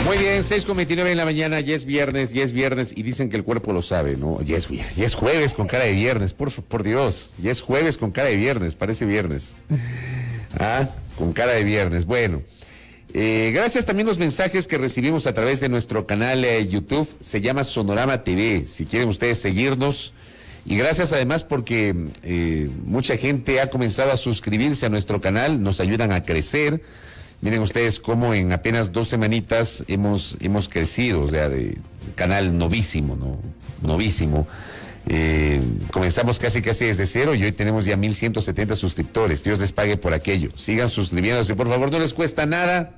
Muy bien, 6:29 en la mañana, ya es viernes, y dicen que el cuerpo lo sabe, ¿no? Ya es jueves con cara de viernes, por Dios, ya es jueves con cara de viernes, parece viernes. Ah, con cara de viernes, bueno. Gracias también los mensajes que recibimos a través de nuestro canal YouTube, se llama Sonorama TV, si quieren ustedes seguirnos. Y gracias además porque mucha gente ha comenzado a suscribirse a nuestro canal, nos ayudan a crecer. Miren ustedes cómo en apenas 2 semanitas hemos crecido, o sea, de canal novísimo, ¿no? Novísimo. Comenzamos casi desde cero y hoy tenemos ya 1,170 suscriptores. Dios les pague por aquello. Sigan suscribiéndose, por favor, no les cuesta nada,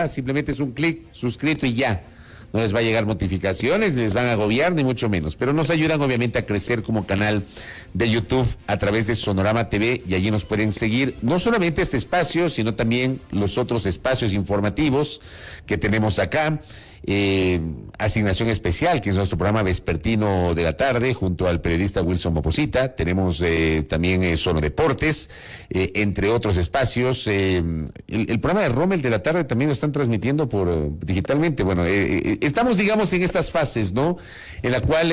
simplemente es un clic, suscrito y ya. No les va a llegar notificaciones, ni les van a agobiar, ni mucho menos. Pero nos ayudan obviamente a crecer como canal de YouTube a través de Sonorama TV y allí nos pueden seguir no solamente este espacio, sino también los otros espacios informativos que tenemos acá. Asignación Especial, que es nuestro programa vespertino de la tarde, junto al periodista Wilson Moposita. Tenemos también Sono Deportes, entre otros espacios. El programa de Rommel de la tarde también lo están transmitiendo digitalmente. Bueno, estamos, digamos, en estas fases, ¿no? En la cual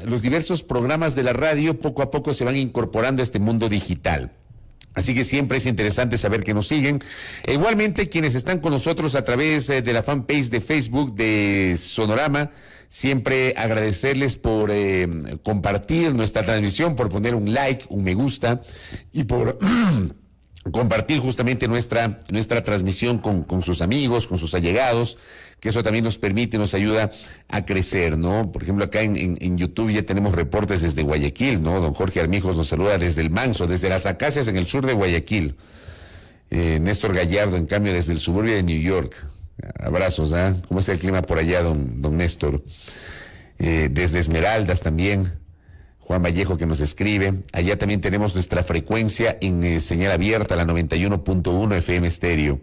los diversos programas de la radio poco a poco se van incorporando a este mundo digital. Así que siempre es interesante saber que nos siguen. Igualmente, quienes están con nosotros a través de la fanpage de Facebook de Sonorama, siempre agradecerles por compartir nuestra transmisión, por poner un like, un me gusta y por compartir justamente nuestra transmisión con sus amigos, con sus allegados, que eso también nos permite y nos ayuda a crecer, ¿no? Por ejemplo, acá en YouTube ya tenemos reportes desde Guayaquil, ¿no? Don Jorge Armijos nos saluda desde el Manso, desde las Acacias en el sur de Guayaquil. Néstor Gallardo, en cambio, desde el suburbio de New York. Abrazos, ¿ah? ¿Cómo está el clima por allá, don Néstor? Desde Esmeraldas también. Juan Vallejo que nos escribe. Allá también tenemos nuestra frecuencia en señal abierta, la 91.1 FM estéreo.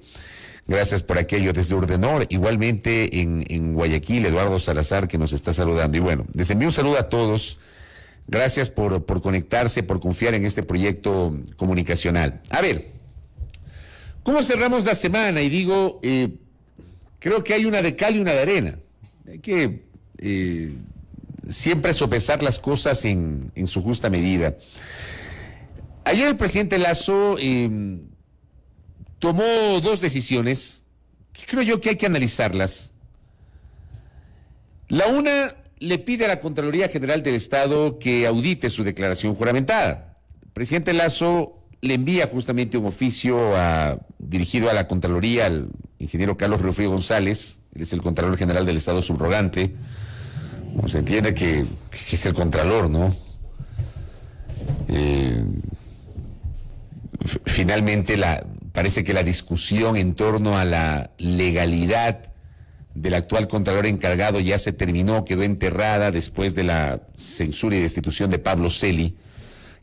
Gracias por aquello desde Urdenor. Igualmente en Guayaquil, Eduardo Salazar que nos está saludando. Y bueno, les envío un saludo a todos. Gracias por conectarse, por confiar en este proyecto comunicacional. A ver, ¿cómo cerramos la semana? Y digo, creo que hay una de cal y una de arena. Hay que siempre sopesar las cosas en su justa medida. Ayer el presidente Lasso tomó 2 decisiones que creo yo que hay que analizarlas. La una, le pide a la Contraloría General del Estado que audite su declaración juramentada. El presidente Lasso le envía justamente un oficio dirigido a la Contraloría, al ingeniero Carlos Riofrío González, él es el Contralor General del Estado subrogante. Como se entiende que es el Contralor, ¿no? Finalmente parece que la discusión en torno a la legalidad del actual Contralor encargado ya se terminó, quedó enterrada después de la censura y destitución de Pablo Celi,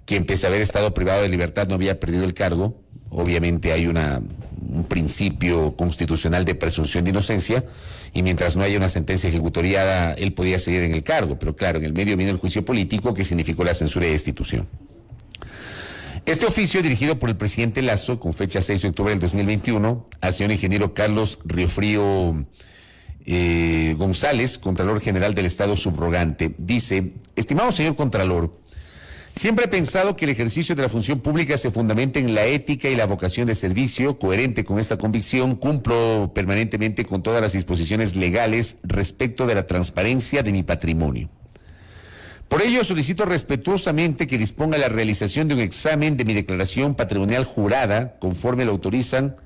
quien pese a haber estado privado de libertad no había perdido el cargo. Obviamente hay un principio constitucional de presunción de inocencia y mientras no haya una sentencia ejecutoriada él podía seguir en el cargo, pero claro, en el medio vino el juicio político que significó la censura y destitución. Este oficio, dirigido por el presidente Lasso, con fecha 6 de octubre del 2021, al señor ingeniero Carlos Riofrío González, Contralor General del Estado subrogante, dice: estimado señor Contralor, siempre he pensado que el ejercicio de la función pública se fundamenta en la ética y la vocación de servicio. Coherente con esta convicción, cumplo permanentemente con todas las disposiciones legales respecto de la transparencia de mi patrimonio. Por ello, solicito respetuosamente que disponga la realización de un examen de mi declaración patrimonial jurada, conforme lo autorizan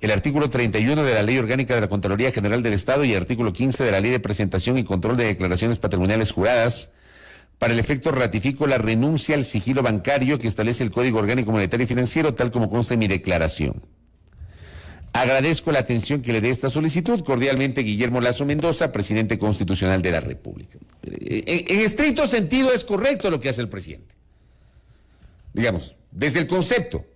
el artículo 31 de la Ley Orgánica de la Contraloría General del Estado y el artículo 15 de la Ley de Presentación y Control de Declaraciones Patrimoniales Juradas. Para el efecto, ratifico la renuncia al sigilo bancario que establece el Código Orgánico Monetario y Financiero, tal como consta en mi declaración. Agradezco la atención que le dé esta solicitud. Cordialmente, Guillermo Lasso Mendoza, presidente constitucional de la República. En estricto sentido es correcto lo que hace el presidente. Digamos, desde el concepto.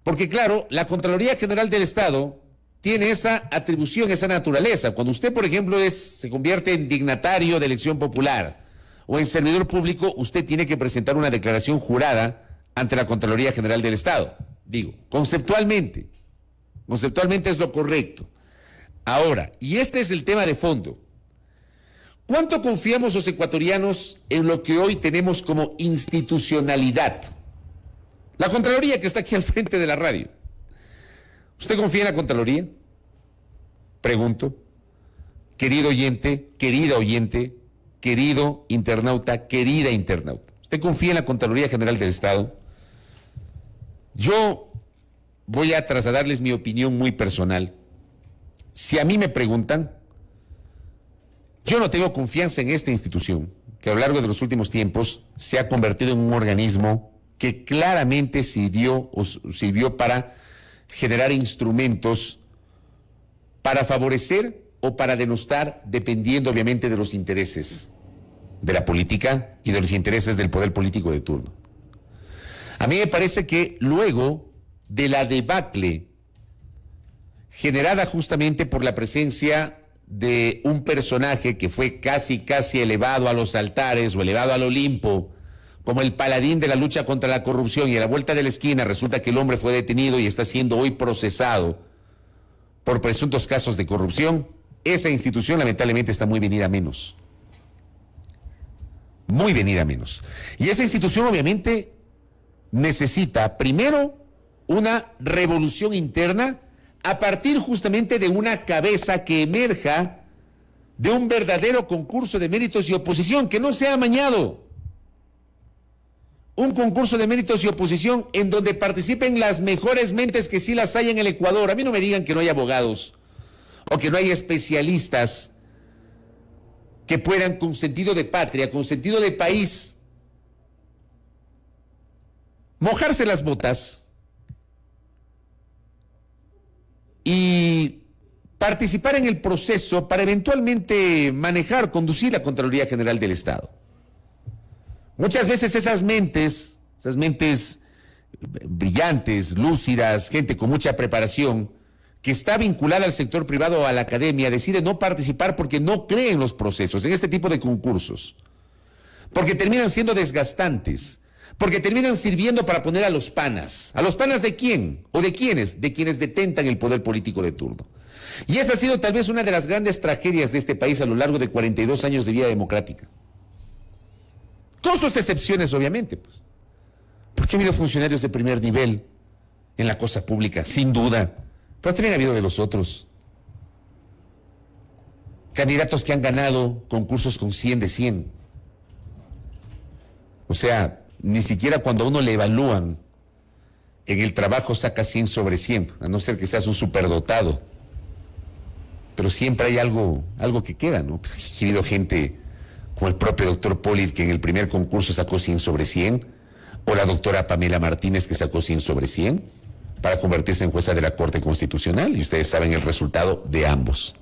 Porque claro, la Contraloría General del Estado tiene esa atribución, esa naturaleza. Cuando usted, por ejemplo, se convierte en dignatario de elección popular o en servidor público, usted tiene que presentar una declaración jurada ante la Contraloría General del Estado. Digo, conceptualmente es lo correcto. Ahora, y este es el tema de fondo, ¿cuánto confiamos los ecuatorianos en lo que hoy tenemos como institucionalidad? La Contraloría que está aquí al frente de la radio. ¿Usted confía en la Contraloría? Pregunto. Querido oyente, querido oyente, querido internauta, querida internauta. ¿Usted confía en la Contraloría General del Estado? Yo voy a trasladarles mi opinión muy personal. Si a mí me preguntan, yo no tengo confianza en esta institución, que a lo largo de los últimos tiempos se ha convertido en un organismo que claramente sirvió para generar instrumentos para favorecer o para denostar, dependiendo obviamente de los intereses de la política y de los intereses del poder político de turno. A mí me parece que luego de la debacle generada justamente por la presencia de un personaje que fue casi elevado a los altares o elevado al Olimpo como el paladín de la lucha contra la corrupción, y a la vuelta de la esquina resulta que el hombre fue detenido y está siendo hoy procesado por presuntos casos de corrupción, esa institución lamentablemente está muy venida a menos. Muy venida a menos. Y esa institución obviamente necesita primero una revolución interna a partir justamente de una cabeza que emerja de un verdadero concurso de méritos y oposición, que no sea amañado. Un concurso de méritos y oposición en donde participen las mejores mentes que sí las hay en el Ecuador. A mí no me digan que no hay abogados o que no hay especialistas que puedan, con sentido de patria, con sentido de país, mojarse las botas y participar en el proceso para eventualmente manejar, conducir la Contraloría General del Estado. Muchas veces esas mentes brillantes, lúcidas, gente con mucha preparación, que está vinculada al sector privado o a la academia, decide no participar porque no cree en los procesos, en este tipo de concursos, porque terminan siendo desgastantes, porque terminan sirviendo para poner a los panas. ¿A los panas de quién? ¿O de quiénes? De quienes detentan el poder político de turno. Y esa ha sido tal vez una de las grandes tragedias de este país a lo largo de 42 años de vida democrática. Con sus excepciones, obviamente, pues. Porque ha habido funcionarios de primer nivel en la cosa pública, sin duda, pero también ha habido de los otros. Candidatos que han ganado concursos con 100 de 100. O sea, ni siquiera cuando a uno le evalúan en el trabajo saca 100 sobre 100, a no ser que seas un superdotado. Pero siempre hay algo que queda, ¿no? Ha habido gente como el propio doctor Polit, que en el primer concurso sacó 100 sobre 100, o la doctora Pamela Martínez, que sacó 100 sobre 100, para convertirse en jueza de la Corte Constitucional, y ustedes saben el resultado de ambos.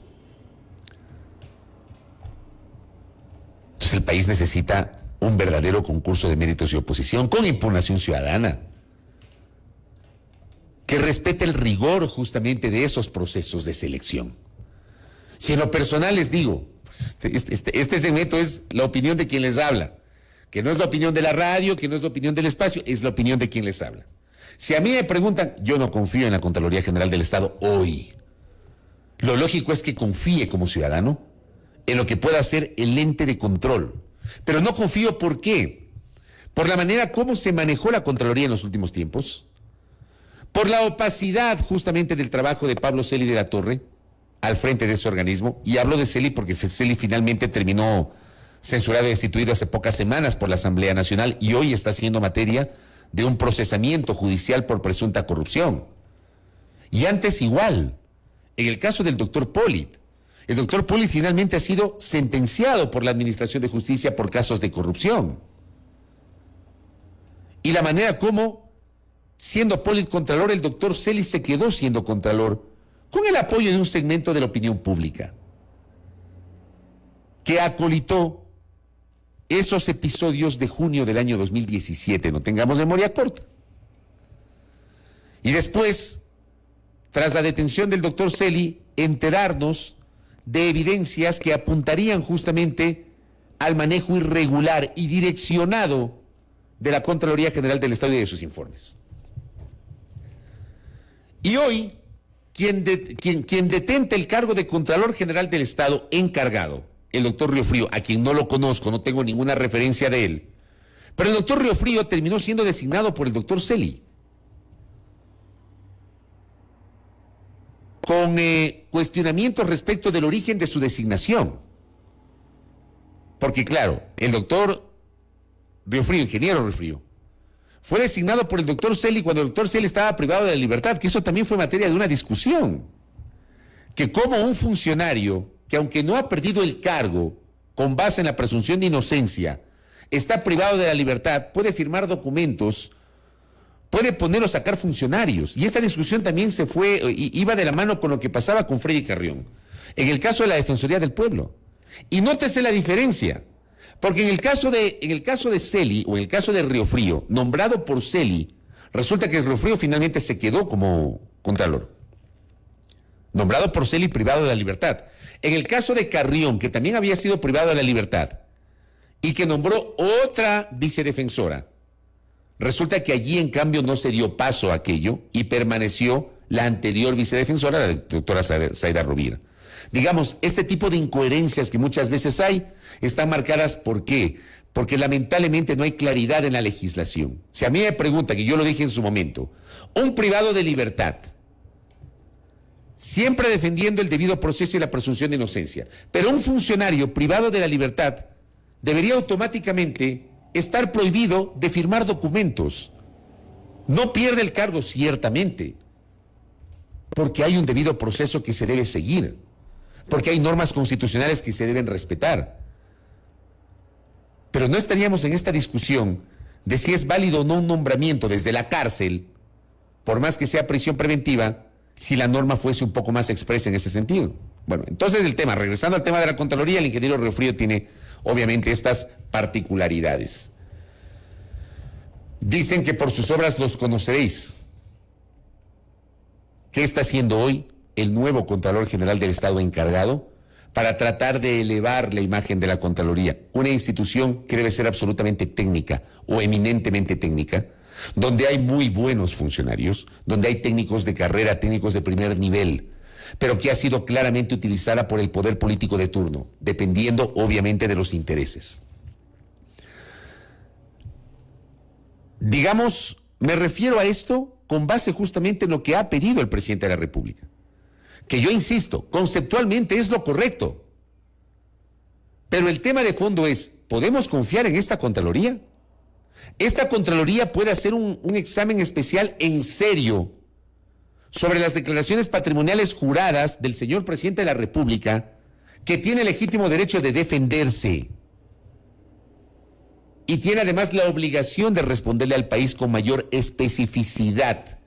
Entonces el país necesita un verdadero concurso de méritos y oposición, con impugnación ciudadana, que respete el rigor justamente de esos procesos de selección. Y en lo personal les digo, pues este segmento es la opinión de quien les habla, que no es la opinión de la radio, que no es la opinión del espacio, es la opinión de quien les habla. Si a mí me preguntan, yo no confío en la Contraloría General del Estado hoy. Lo lógico es que confíe como ciudadano en lo que pueda hacer el ente de control. Pero no confío, ¿por qué? Por la manera como se manejó la Contraloría en los últimos tiempos, por la opacidad justamente del trabajo de Pablo Celi de la Torre al frente de ese organismo, y hablo de Celi porque Celi finalmente terminó censurado y destituido hace pocas semanas por la Asamblea Nacional y hoy está siendo materia de un procesamiento judicial por presunta corrupción. Y antes igual, en el caso del doctor Polit, el doctor Polit finalmente ha sido sentenciado por la Administración de Justicia por casos de corrupción. Y la manera como, siendo Polit contralor, el doctor Celi se quedó siendo contralor, con el apoyo de un segmento de la opinión pública, que acolitó esos episodios de junio del año 2017, no tengamos memoria corta. Y después, tras la detención del doctor Celi, enterarnos de evidencias que apuntarían justamente al manejo irregular y direccionado de la Contraloría General del Estado y de sus informes. Y hoy, quien detenta el cargo de Contralor General del Estado encargado, el doctor Riofrío, a quien no lo conozco, no tengo ninguna referencia de él, pero el doctor Riofrío terminó siendo designado por el doctor Celi, con cuestionamientos respecto del origen de su designación. Porque claro, el doctor Riofrío, ingeniero Riofrío, fue designado por el doctor Celi cuando el doctor Celi estaba privado de la libertad, que eso también fue materia de una discusión. Que como un funcionario que aunque no ha perdido el cargo con base en la presunción de inocencia, está privado de la libertad, puede firmar documentos, puede poner o sacar funcionarios. Y esta discusión también iba de la mano con lo que pasaba con Freddy Carrión, en el caso de la Defensoría del Pueblo. Y nótese la diferencia, porque en el caso de Celi, o en el caso de Riofrío, nombrado por Celi, resulta que Riofrío finalmente se quedó como contralor. Nombrado por Celi, privado de la libertad. En el caso de Carrión, que también había sido privado de la libertad, y que nombró otra vicedefensora, resulta que allí en cambio no se dio paso a aquello y permaneció la anterior vicedefensora, la doctora Zaida Rovira. Digamos, este tipo de incoherencias que muchas veces hay, están marcadas ¿por qué? Porque lamentablemente no hay claridad en la legislación. Si a mí me pregunta, que yo lo dije en su momento, un privado de libertad, siempre defendiendo el debido proceso y la presunción de inocencia, pero un funcionario privado de la libertad debería automáticamente estar prohibido de firmar documentos. No pierde el cargo, ciertamente, porque hay un debido proceso que se debe seguir, porque hay normas constitucionales que se deben respetar. Pero no estaríamos en esta discusión de si es válido o no un nombramiento desde la cárcel, por más que sea prisión preventiva, si la norma fuese un poco más expresa en ese sentido. Bueno, entonces regresando al tema de la Contraloría, el ingeniero Riofrío tiene obviamente estas particularidades. Dicen que por sus obras los conoceréis. ¿Qué está haciendo hoy el nuevo Contralor General del Estado encargado para tratar de elevar la imagen de la Contraloría? Una institución que debe ser absolutamente técnica o eminentemente técnica, donde hay muy buenos funcionarios, donde hay técnicos de carrera, técnicos de primer nivel, pero que ha sido claramente utilizada por el poder político de turno, dependiendo obviamente de los intereses. Digamos, me refiero a esto con base justamente en lo que ha pedido el presidente de la República, que yo insisto, conceptualmente es lo correcto, pero el tema de fondo es, ¿podemos confiar en esta Contraloría? Esta Contraloría puede hacer un examen especial en serio sobre las declaraciones patrimoniales juradas del señor presidente de la República, que tiene legítimo derecho de defenderse y tiene además la obligación de responderle al país con mayor especificidad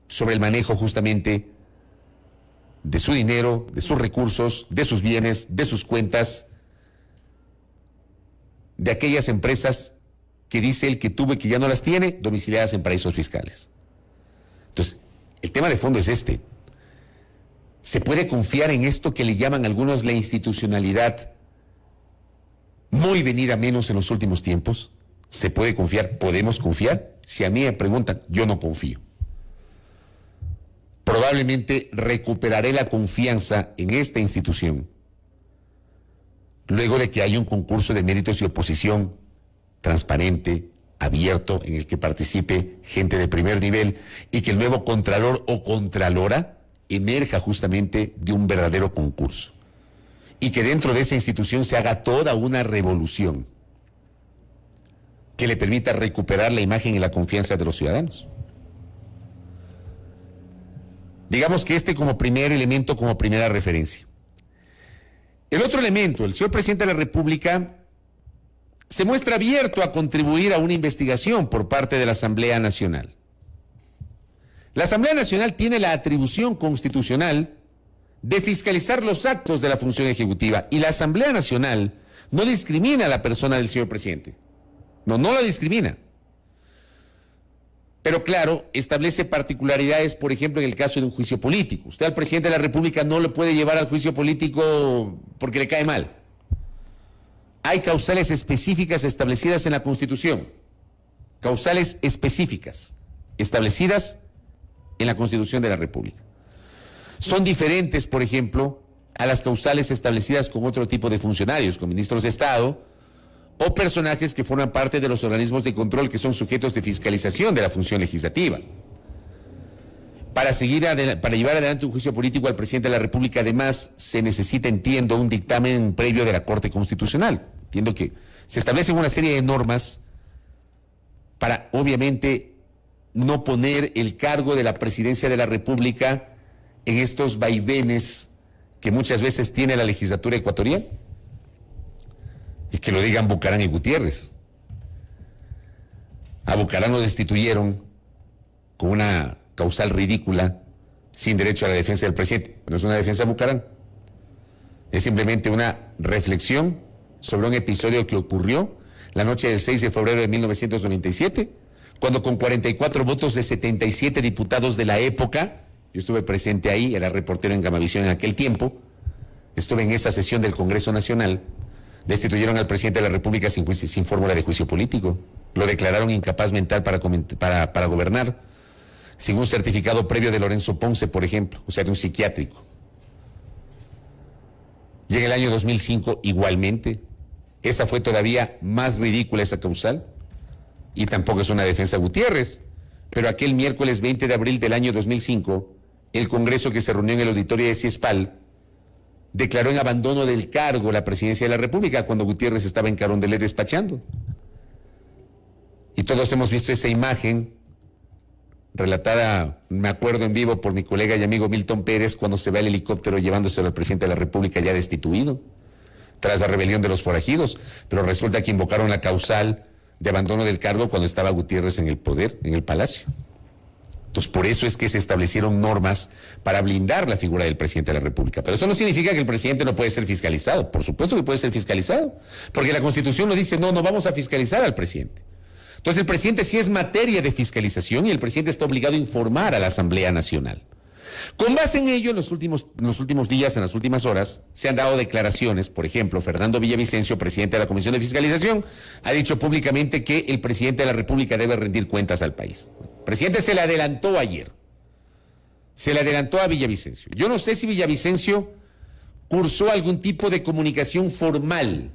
sobre el manejo justamente de su dinero, de sus recursos, de sus bienes, de sus cuentas, de aquellas empresas que dice él que tuvo y que ya no las tiene, domiciliadas en paraísos fiscales. Entonces, el tema de fondo es este. ¿Se puede confiar en esto que le llaman algunos la institucionalidad muy venida menos en los últimos tiempos? ¿Se puede confiar? ¿Podemos confiar? Si a mí me preguntan, yo no confío. Probablemente recuperaré la confianza en esta institución luego de que haya un concurso de méritos y oposición transparente, abierto, en el que participe gente de primer nivel y que el nuevo contralor o contralora emerja justamente de un verdadero concurso y que dentro de esa institución se haga toda una revolución que le permita recuperar la imagen y la confianza de los ciudadanos. Digamos que este como primer elemento, como primera referencia. El otro elemento, el señor presidente de la República se muestra abierto a contribuir a una investigación por parte de la Asamblea Nacional. La Asamblea Nacional tiene la atribución constitucional de fiscalizar los actos de la función ejecutiva y la Asamblea Nacional no discrimina a la persona del señor presidente. No la discrimina. Pero claro, establece particularidades, por ejemplo, en el caso de un juicio político. Usted al presidente de la República no lo puede llevar al juicio político porque le cae mal. Hay causales específicas establecidas en la Constitución. Causales específicas establecidas en la Constitución de la República. Son diferentes, por ejemplo, a las causales establecidas con otro tipo de funcionarios, con ministros de Estado o personajes que forman parte de los organismos de control que son sujetos de fiscalización de la función legislativa. Para llevar adelante un juicio político al presidente de la República, además, se necesita, entiendo, un dictamen previo de la Corte Constitucional. Entiendo que se establecen una serie de normas para, obviamente, no poner el cargo de la presidencia de la República en estos vaivenes que muchas veces tiene la legislatura ecuatoriana. Y que lo digan Bucaram y Gutiérrez. A Bucaram lo destituyeron con una causal ridícula, sin derecho a la defensa del presidente. No es una defensa de Bucaram. Es simplemente una reflexión sobre un episodio que ocurrió la noche del 6 de febrero de 1997, cuando con 44 votos de 77 diputados de la época, yo estuve presente ahí, era reportero en Gamavisión en aquel tiempo, estuve en esa sesión del Congreso Nacional, destituyeron al presidente de la República sin fórmula de juicio político. Lo declararon incapaz mental para gobernar, sin un certificado previo de Lorenzo Ponce, por ejemplo, o sea, de un psiquiátrico. Y en el año 2005, igualmente, esa fue todavía más ridícula esa causal, y tampoco es una defensa de Gutiérrez, pero aquel miércoles 20 de abril del año 2005, el Congreso que se reunió en el auditorio de Ciespal declaró en abandono del cargo la presidencia de la República cuando Gutiérrez estaba en Carondelet despachando. Y todos hemos visto esa imagen relatada, me acuerdo en vivo por mi colega y amigo Milton Pérez, cuando se ve el helicóptero llevándoselo al presidente de la República ya destituido, tras la rebelión de los forajidos, pero resulta que invocaron la causal de abandono del cargo cuando estaba Gutiérrez en el poder, en el palacio. Entonces, por eso es que se establecieron normas para blindar la figura del presidente de la República. Pero eso no significa que el presidente no puede ser fiscalizado. Por supuesto que puede ser fiscalizado, porque la Constitución lo dice, no vamos a fiscalizar al presidente. Entonces, el presidente sí es materia de fiscalización y el presidente está obligado a informar a la Asamblea Nacional. Con base en ello, en los últimos días, en las últimas horas, se han dado declaraciones. Por ejemplo, Fernando Villavicencio, presidente de la Comisión de Fiscalización, ha dicho públicamente que el presidente de la República debe rendir cuentas al país. El presidente se le adelantó ayer. Se le adelantó a Villavicencio. Yo no sé si Villavicencio cursó algún tipo de comunicación formal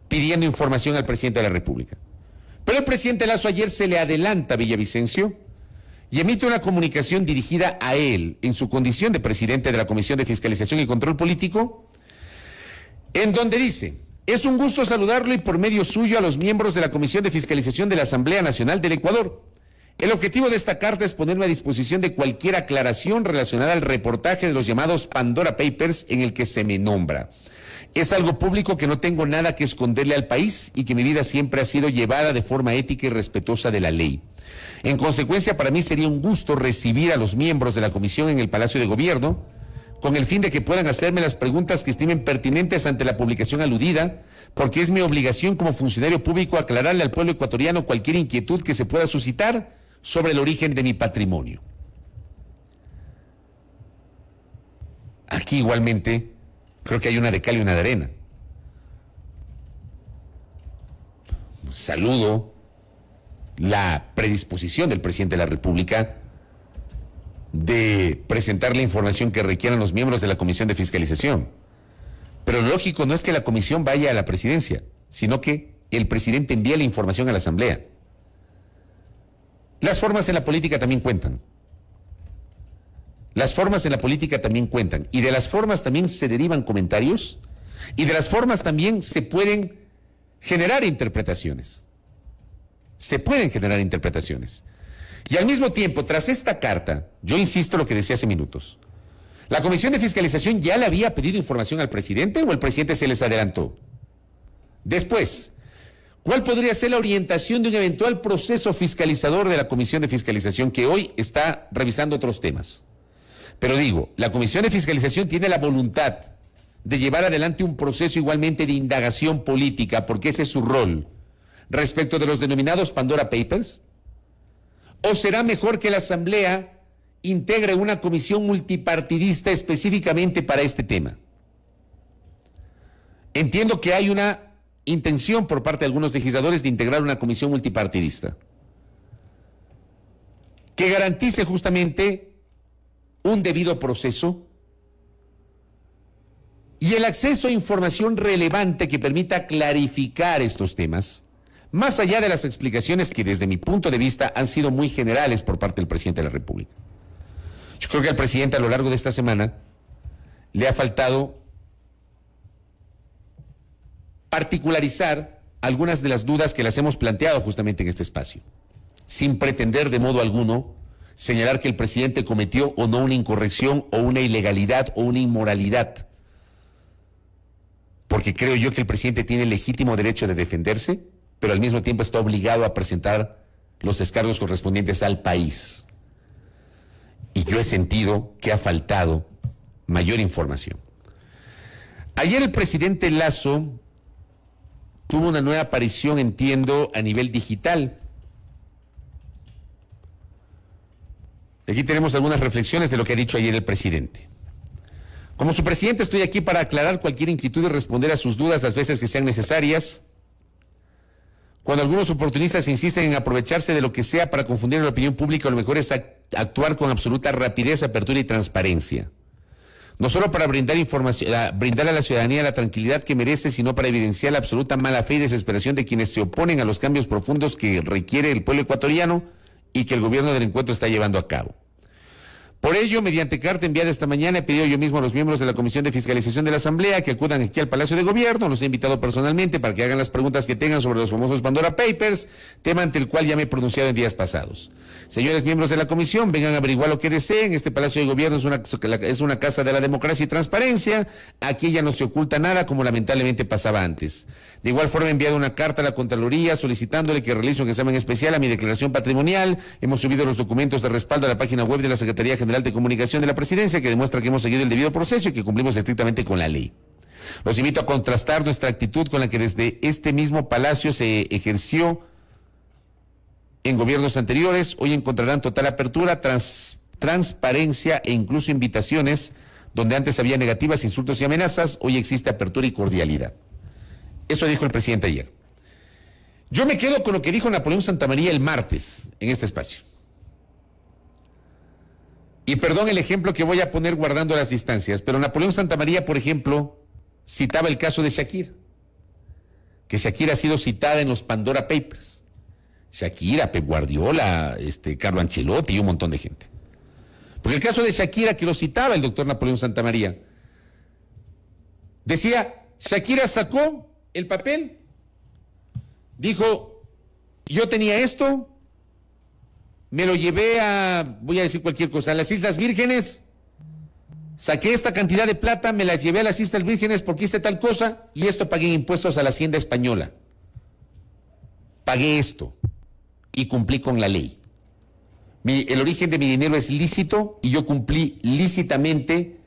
pidiendo información al presidente de la República. Pero el presidente Lasso ayer se le adelanta a Villavicencio y emite una comunicación dirigida a él en su condición de presidente de la Comisión de Fiscalización y Control Político, en donde dice: es un gusto saludarlo y por medio suyo a los miembros de la Comisión de Fiscalización de la Asamblea Nacional del Ecuador. El objetivo de esta carta es ponerme a disposición de cualquier aclaración relacionada al reportaje de los llamados Pandora Papers en el que se me nombra. Es algo público que no tengo nada que esconderle al país y que mi vida siempre ha sido llevada de forma ética y respetuosa de la ley. En consecuencia, para mí sería un gusto recibir a los miembros de la comisión en el Palacio de Gobierno con el fin de que puedan hacerme las preguntas que estimen pertinentes ante la publicación aludida, porque es mi obligación como funcionario público aclararle al pueblo ecuatoriano cualquier inquietud que se pueda suscitar sobre el origen de mi patrimonio. Aquí igualmente creo que hay una de cal y una de arena. Saludo la predisposición del presidente de la República de presentar la información que requieran los miembros de la Comisión de Fiscalización. Pero lo lógico no es que la comisión vaya a la presidencia, sino que el presidente envíe la información a la Asamblea. Las formas en la política también cuentan. Las formas en la política también cuentan. Y de las formas también se derivan comentarios. Y de las formas también se pueden generar interpretaciones. Se pueden generar interpretaciones. Y al mismo tiempo, tras esta carta, yo insisto lo que decía hace minutos, ¿la Comisión de Fiscalización ya le había pedido información al presidente o el presidente se les adelantó? Después, ¿cuál podría ser la orientación de un eventual proceso fiscalizador de la Comisión de Fiscalización que hoy está revisando otros temas? Pero digo, la Comisión de Fiscalización tiene la voluntad de llevar adelante un proceso igualmente de indagación política, porque ese es su rol, respecto de los denominados Pandora Papers. ¿O será mejor que la Asamblea integre una comisión multipartidista específicamente para este tema? Entiendo que hay una intención por parte de algunos legisladores de integrar una comisión multipartidista que garantice justamente un debido proceso y el acceso a información relevante que permita clarificar estos temas, más allá de las explicaciones que desde mi punto de vista han sido muy generales por parte del presidente de la República. Yo creo que al presidente a lo largo de esta semana le ha faltado particularizar algunas de las dudas que las hemos planteado justamente en este espacio, sin pretender de modo alguno señalar que el presidente cometió o no una incorrección o una ilegalidad o una inmoralidad, porque creo yo que el presidente tiene el legítimo derecho de defenderse, pero al mismo tiempo está obligado a presentar los descargos correspondientes al país. Y yo he sentido que ha faltado mayor información. Ayer el presidente Lasso tuvo una nueva aparición, entiendo, a nivel digital. Aquí tenemos algunas reflexiones de lo que ha dicho ayer el presidente. Como su presidente estoy aquí para aclarar cualquier inquietud y responder a sus dudas las veces que sean necesarias. Cuando algunos oportunistas insisten en aprovecharse de lo que sea para confundir a la opinión pública, lo mejor es actuar con absoluta rapidez, apertura y transparencia. No solo para brindar información, brindar a la ciudadanía la tranquilidad que merece, sino para evidenciar la absoluta mala fe y desesperación de quienes se oponen a los cambios profundos que requiere el pueblo ecuatoriano y que el gobierno del encuentro está llevando a cabo. Por ello, mediante carta enviada esta mañana, he pedido yo mismo a los miembros de la Comisión de Fiscalización de la Asamblea que acudan aquí al Palacio de Gobierno. Los he invitado personalmente para que hagan las preguntas que tengan sobre los famosos Pandora Papers, tema ante el cual ya me he pronunciado en días pasados. Señores miembros de la Comisión, vengan a averiguar lo que deseen. Este Palacio de Gobierno es una casa de la democracia y transparencia. Aquí ya no se oculta nada, como lamentablemente pasaba antes. De igual forma, he enviado una carta a la Contraloría solicitándole que realice un examen especial a mi declaración patrimonial. Hemos subido los documentos de respaldo a la página web de la Secretaría General de Comunicación de la Presidencia, que demuestra que hemos seguido el debido proceso y que cumplimos estrictamente con la ley. Los invito a contrastar nuestra actitud con la que desde este mismo Palacio se ejerció en gobiernos anteriores. Hoy encontrarán total apertura, transparencia e incluso invitaciones donde antes había negativas, insultos y amenazas. Hoy existe apertura y cordialidad. Eso dijo el presidente ayer. Yo me quedo con lo que dijo Napoleón Santamaría el martes en este espacio. Y perdón el ejemplo que voy a poner guardando las distancias, pero Napoleón Santamaría, por ejemplo, citaba el caso de Shakira, que Shakira ha sido citada en los Pandora Papers. Shakira, Pep Guardiola, Carlo Ancelotti y un montón de gente. Porque el caso de Shakira, que lo citaba el doctor Napoleón Santamaría, decía, Shakira sacó el papel, dijo, yo tenía esto, me lo llevé voy a decir cualquier cosa, a las Islas Vírgenes, saqué esta cantidad de plata, me las llevé a las Islas Vírgenes porque hice tal cosa y esto pagué impuestos a la Hacienda Española. Pagué esto y cumplí con la ley. El origen de mi dinero es lícito y yo cumplí lícitamente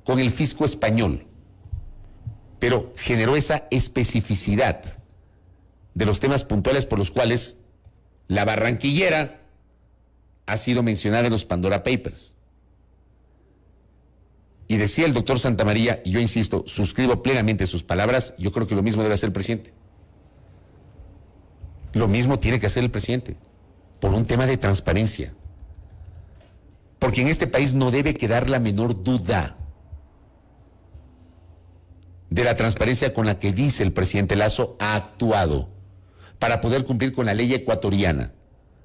con el fisco español. Pero generó esa especificidad de los temas puntuales por los cuales la barranquillera ha sido mencionada en los Pandora Papers. Y decía el doctor Santamaría, y yo insisto, suscribo plenamente sus palabras, yo creo que lo mismo debe hacer el presidente. Lo mismo tiene que hacer el presidente, por un tema de transparencia. Porque en este país no debe quedar la menor duda de la transparencia con la que dice el presidente Lasso ha actuado para poder cumplir con la ley ecuatoriana,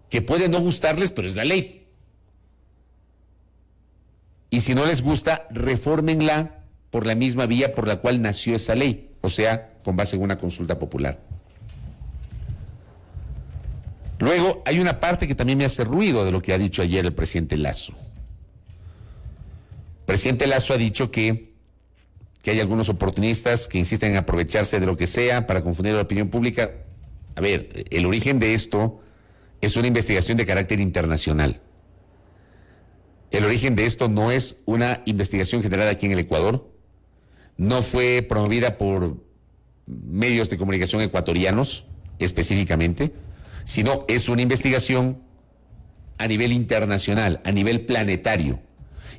que puede no gustarles, pero es la ley. Y si no les gusta, refórmenla por la misma vía por la cual nació esa ley, o sea, con base en una consulta popular. Luego, hay una parte que también me hace ruido de lo que ha dicho ayer el presidente Lasso. El presidente Lasso ha dicho que hay algunos oportunistas que insisten en aprovecharse de lo que sea para confundir a la opinión pública. A ver, el origen de esto es una investigación de carácter internacional. El origen de esto no es una investigación generada aquí en el Ecuador, no fue promovida por medios de comunicación ecuatorianos específicamente, sino es una investigación a nivel internacional, a nivel planetario.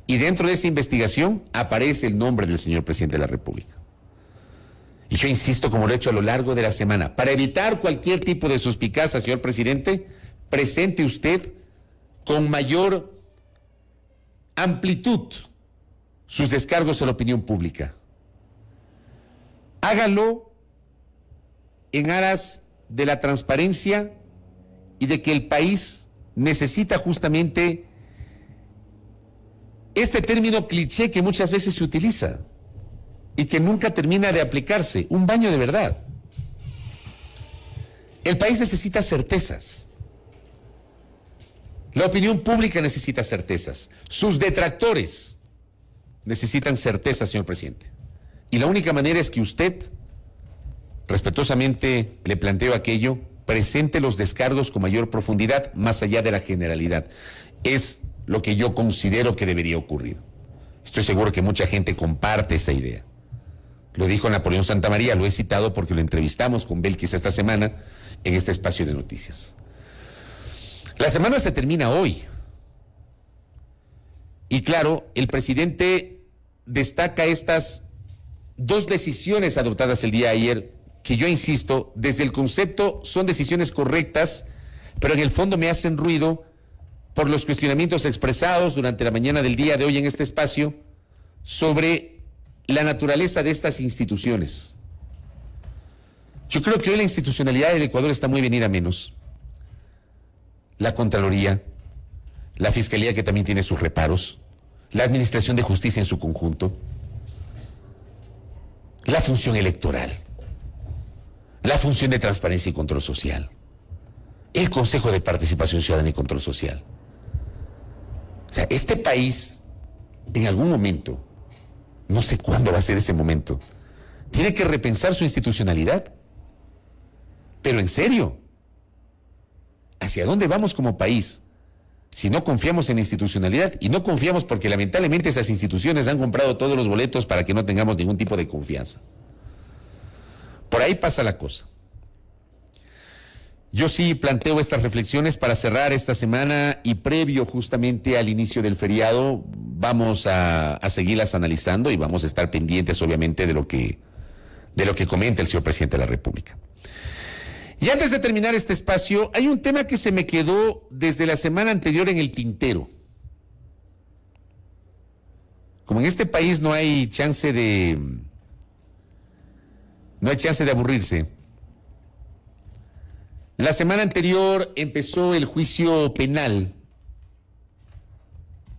Y dentro de esa investigación aparece el nombre del señor presidente de la República. Y yo insisto, como lo he hecho a lo largo de la semana, para evitar cualquier tipo de suspicacia, señor presidente, presente usted con mayor amplitud sus descargos a la opinión pública. Hágalo en aras de la transparencia y de que el país necesita justamente este término cliché que muchas veces se utiliza y que nunca termina de aplicarse, un baño de verdad. El país necesita certezas. La opinión pública necesita certezas. Sus detractores necesitan certezas, señor presidente. Y la única manera es que usted, respetuosamente le planteo aquello, presente los descargos con mayor profundidad, más allá de la generalidad. Es lo que yo considero que debería ocurrir. Estoy seguro que mucha gente comparte esa idea. Lo dijo Napoleón Santamaría, lo he citado porque lo entrevistamos con Belkis esta semana en este espacio de noticias. La semana se termina hoy. Y claro, el presidente destaca estas dos decisiones adoptadas el día de ayer, que yo insisto, desde el concepto son decisiones correctas, pero en el fondo me hacen ruido por los cuestionamientos expresados durante la mañana del día de hoy en este espacio sobre la naturaleza de estas instituciones. Yo creo que hoy la institucionalidad del Ecuador está muy venida a menos. La Contraloría, la Fiscalía, que también tiene sus reparos, la Administración de Justicia en su conjunto, la función electoral, la función de transparencia y control social, el Consejo de Participación Ciudadana y Control Social. O sea, este país, en algún momento, no sé cuándo va a ser ese momento, tiene que repensar su institucionalidad. Pero en serio, ¿hacia dónde vamos como país si no confiamos en la institucionalidad? Y no confiamos porque lamentablemente esas instituciones han comprado todos los boletos para que no tengamos ningún tipo de confianza. Por ahí pasa la cosa. Yo sí planteo estas reflexiones para cerrar esta semana y previo justamente al inicio del feriado vamos a seguirlas analizando y vamos a estar pendientes obviamente de lo que comenta el señor presidente de la República. Y antes de terminar este espacio, hay un tema que se me quedó desde la semana anterior en el tintero. Como en este país no hay chance de aburrirse. La semana anterior empezó el juicio penal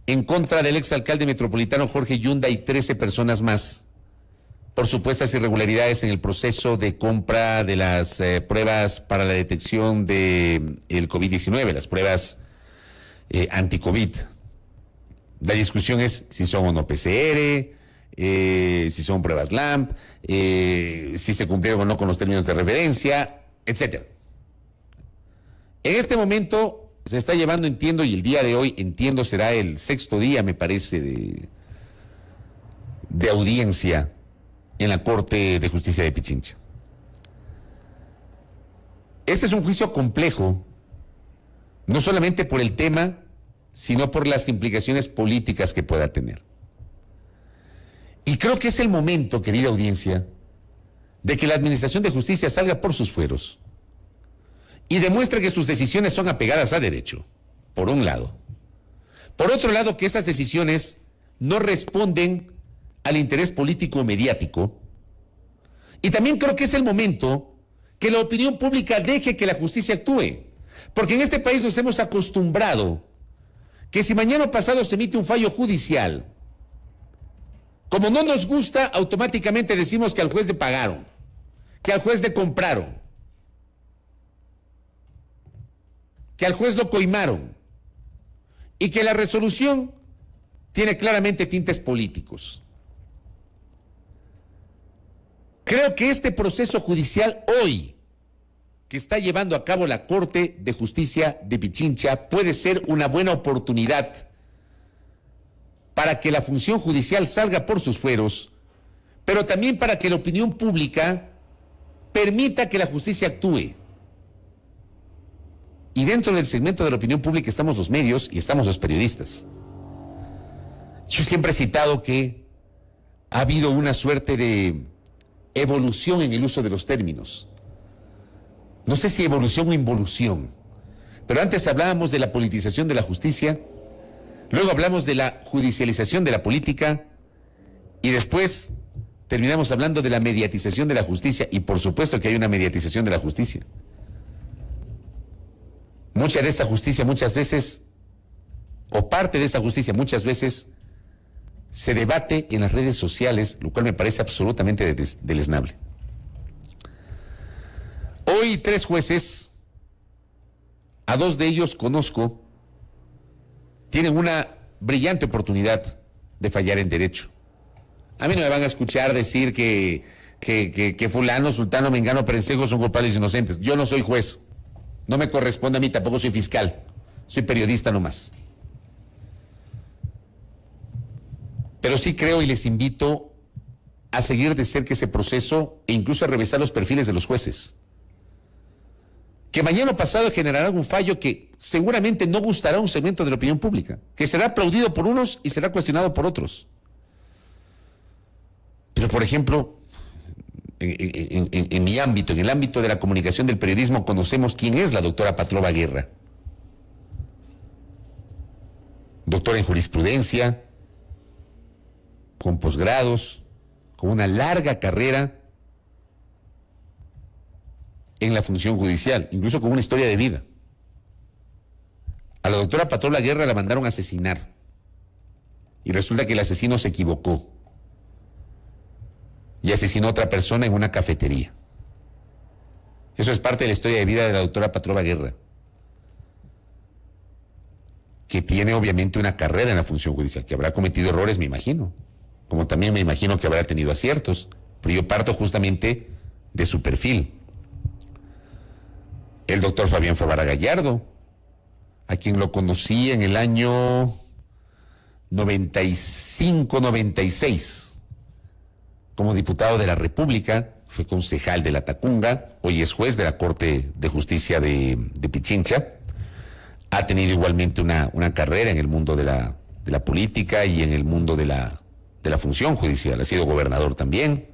en contra del exalcalde metropolitano Jorge Yunda y 13 personas más por supuestas irregularidades en el proceso de compra de las pruebas para la detección del COVID-19, las pruebas anti-COVID. La discusión es si son o no PCR, si son pruebas LAMP, si se cumplieron o no con los términos de referencia, etcétera. En este momento se está llevando, entiendo, y el día de hoy, entiendo, será el 6º día, me parece, de audiencia en la Corte de Justicia de Pichincha. Este es un juicio complejo, no solamente por el tema, sino por las implicaciones políticas que pueda tener. Y creo que es el momento, querida audiencia, de que la Administración de Justicia salga por sus fueros y demuestre que sus decisiones son apegadas a derecho, por un lado. Por otro lado, que esas decisiones no responden al interés político mediático. Y también creo que es el momento que la opinión pública deje que la justicia actúe. Porque en este país nos hemos acostumbrado que si mañana o pasado se emite un fallo judicial, como no nos gusta, automáticamente decimos que al juez le pagaron, que al juez le compraron, que al juez lo coimaron y que la resolución tiene claramente tintes políticos. Creo que este proceso judicial hoy que está llevando a cabo la Corte de Justicia de Pichincha puede ser una buena oportunidad para que la función judicial salga por sus fueros, pero también para que la opinión pública permita que la justicia actúe. Y dentro del segmento de la opinión pública estamos los medios y estamos los periodistas. Yo siempre he citado que ha habido una suerte de evolución en el uso de los términos. No sé si evolución o involución, pero antes hablábamos de la politización de la justicia, Luego hablamos de la judicialización de la política y después terminamos hablando de la mediatización de la justicia, y por supuesto que hay una mediatización de la justicia. Mucha de esa justicia muchas veces, o parte de esa justicia muchas veces, se debate en las redes sociales, lo cual me parece absolutamente deleznable. Hoy 3 jueces, a 2 de ellos conozco, tienen una brillante oportunidad de fallar en derecho. A mí no me van a escuchar decir que fulano, sultano, mengano, perencejo son culpables e inocentes. Yo no soy juez. No me corresponde a mí, tampoco soy fiscal. Soy periodista nomás. Pero sí creo y les invito a seguir de cerca ese proceso e incluso a revisar los perfiles de los jueces, que mañana o pasado generarán un fallo que seguramente no gustará a un segmento de la opinión pública, que será aplaudido por unos y será cuestionado por otros. Pero, por ejemplo, en mi ámbito, en el ámbito de la comunicación del periodismo, conocemos quién es la doctora Patrova Guerra. Doctora en jurisprudencia, con posgrados, con una larga carrera en la función judicial, incluso con una historia de vida. A la doctora Patrova Guerra la mandaron a asesinar y resulta que el asesino se equivocó y asesinó a otra persona en una cafetería. Eso es parte de la historia de vida de la doctora Patrova Guerra, que tiene obviamente una carrera en la función judicial, que habrá cometido errores, me imagino, como también me imagino que habrá tenido aciertos, pero yo parto justamente de su perfil. El doctor Fabián Favara Gallardo, a quien lo conocí en el año 95-96, como diputado de la República, fue concejal de La Tacunga, hoy es juez de la Corte de Justicia de Pichincha. Ha tenido igualmente una carrera en el mundo de la política y en el mundo de la función judicial. Ha sido gobernador también.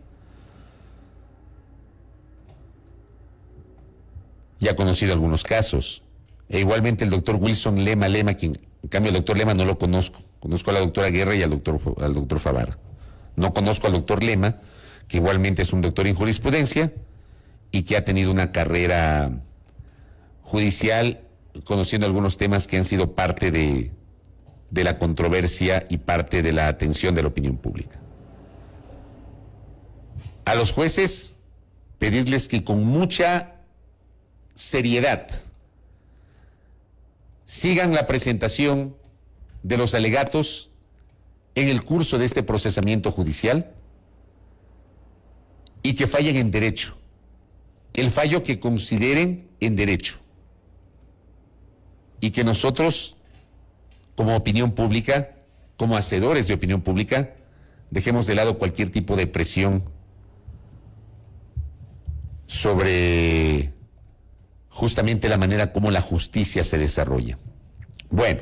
Y ha conocido algunos casos. E igualmente el doctor Wilson Lema, quien, en cambio, el doctor Lema no lo conozco. Conozco a la doctora Guerra y al doctor Favara. No conozco al doctor Lema, que igualmente es un doctor en jurisprudencia y que ha tenido una carrera judicial, conociendo algunos temas que han sido parte de la controversia y parte de la atención de la opinión pública. A los jueces, pedirles que con mucha seriedad sigan la presentación de los alegatos en el curso de este procesamiento judicial y que fallen en derecho, el fallo que consideren en derecho, y que nosotros, como opinión pública, como hacedores de opinión pública, dejemos de lado cualquier tipo de presión sobre justamente la manera como la justicia se desarrolla. Bueno,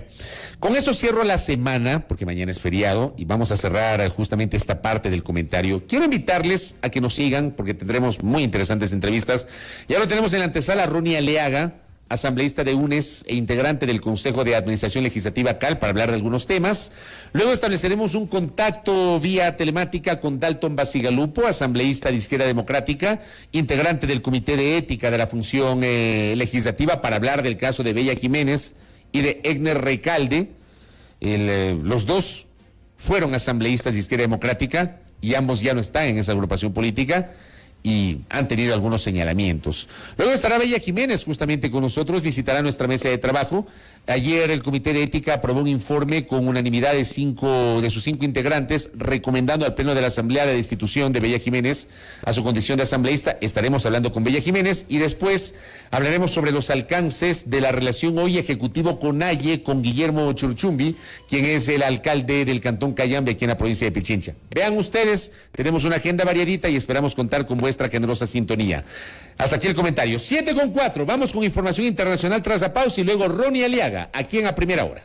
con eso cierro la semana, porque mañana es feriado, y vamos a cerrar justamente esta parte del comentario. Quiero invitarles a que nos sigan, porque tendremos muy interesantes entrevistas. Ya lo tenemos en la antesala, Ronnie Aliaga, asambleísta de UNES e integrante del Consejo de Administración Legislativa CAL, para hablar de algunos temas. Luego estableceremos un contacto vía telemática con Dalton Basigalupo, asambleísta de Izquierda Democrática, integrante del Comité de Ética de la Función Legislativa, para hablar del caso de Bella Jiménez y de Egner Recalde. Los dos fueron asambleístas de Izquierda Democrática y ambos ya no están en esa agrupación política y han tenido algunos señalamientos. Luego estará Bella Jiménez justamente con nosotros, visitará nuestra mesa de trabajo. Ayer el Comité de Ética aprobó un informe con unanimidad de sus cinco integrantes, recomendando al Pleno de la Asamblea la destitución de Bella Jiménez a su condición de asambleísta. Estaremos hablando con Bella Jiménez y después hablaremos sobre los alcances de la relación hoy ejecutivo CONAIE con Guillermo Churchumbi, quien es el alcalde del Cantón Cayambe aquí en la provincia de Pichincha. Vean ustedes, tenemos una agenda variadita y esperamos contar con vuestra generosa sintonía. Hasta aquí el comentario. 7:04, vamos con información internacional tras la pausa y luego Ronnie Aliaga, aquí en A Primera Hora.